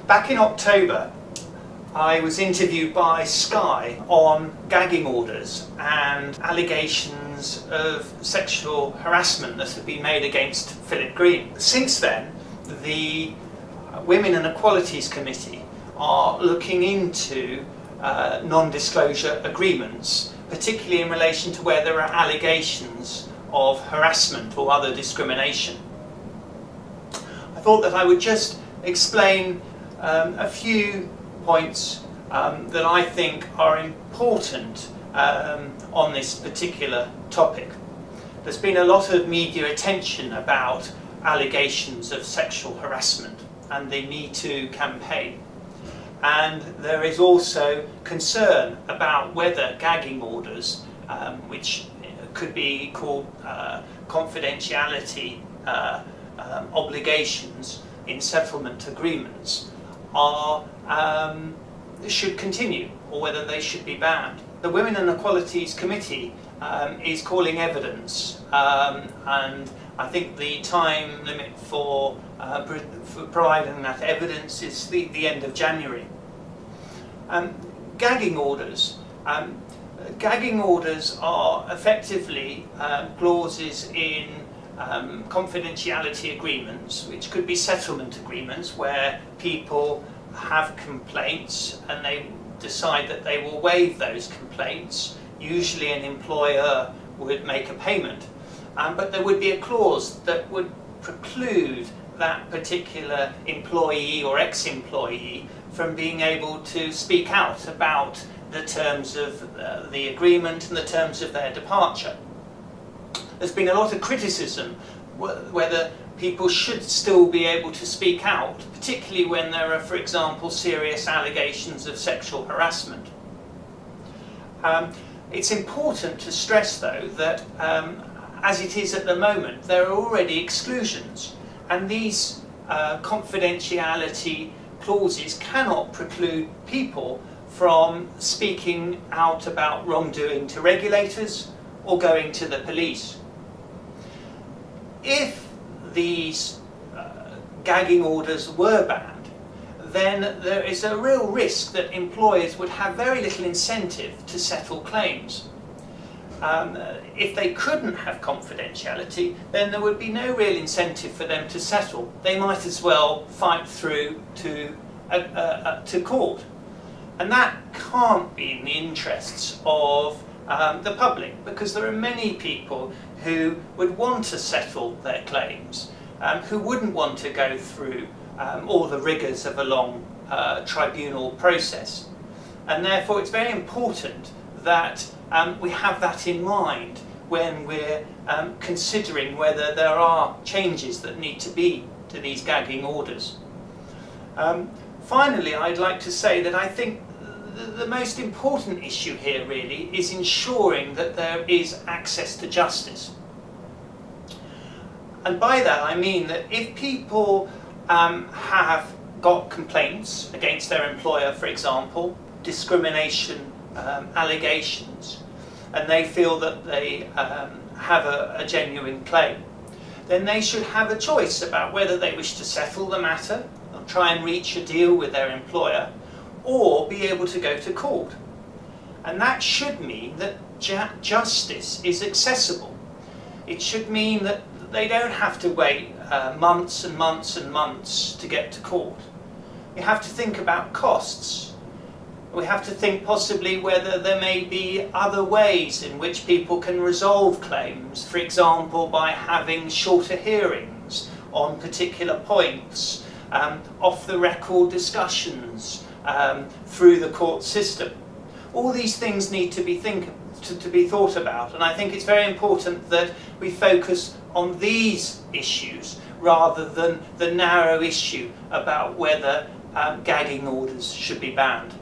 Back in October, I was interviewed by Sky on gagging orders and allegations of sexual harassment that had been made against Philip Green. Since then, the Women and Equalities Committee are looking into non-disclosure agreements, particularly in relation to where there are allegations of harassment or other discrimination. I thought that I would just explain a few points that I think are important on this particular topic. There's been a lot of media attention about allegations of sexual harassment and the Me Too campaign. And there is also concern about whether gagging orders, which could be called confidentiality obligations in settlement agreements, should continue, or whether they should be banned. The Women and Equalities Committee is calling evidence, and I think the time limit for providing that evidence is the end of January. Gagging orders. Gagging orders are effectively clauses in confidentiality agreements, which could be settlement agreements where people have complaints and they decide that they will waive those complaints. Usually an employer would make a payment, but there would be a clause that would preclude that particular employee or ex-employee from being able to speak out about the terms of the agreement and the terms of their departure. There's been a lot of criticism whether people should still be able to speak out, particularly when there are, for example, serious allegations of sexual harassment. It's important to stress, though, that as it is at the moment, there are already exclusions, and these confidentiality clauses cannot preclude people from speaking out about wrongdoing to regulators or going to the police. If these gagging orders were banned, then there is a real risk that employers would have very little incentive to settle claims. If they couldn't have confidentiality, then there would be no real incentive for them to settle. They might as well fight through to court. And that can't be in the interests of the public, because there are many people who would want to settle their claims, who wouldn't want to go through all the rigours of a long tribunal process. And therefore it's very important that we have that in mind when we're considering whether there are changes that need to be to these gagging orders. Finally, I'd like to say that I think the most important issue here really is ensuring that there is access to justice. And by that I mean that if people have got complaints against their employer, for example, discrimination allegations, and they feel that they have a genuine claim, then they should have a choice about whether they wish to settle the matter or try and reach a deal with their employer, or be able to go to court. And that should mean that justice is accessible. It should mean that they don't have to wait months and months and months to get to court. We have to think about costs. We have to think possibly whether there may be other ways in which people can resolve claims, for example by having shorter hearings on particular points, off-the-record discussions, through the court system. All these things need to be thought about, and I think it's very important that we focus on these issues rather than the narrow issue about whether gagging orders should be banned.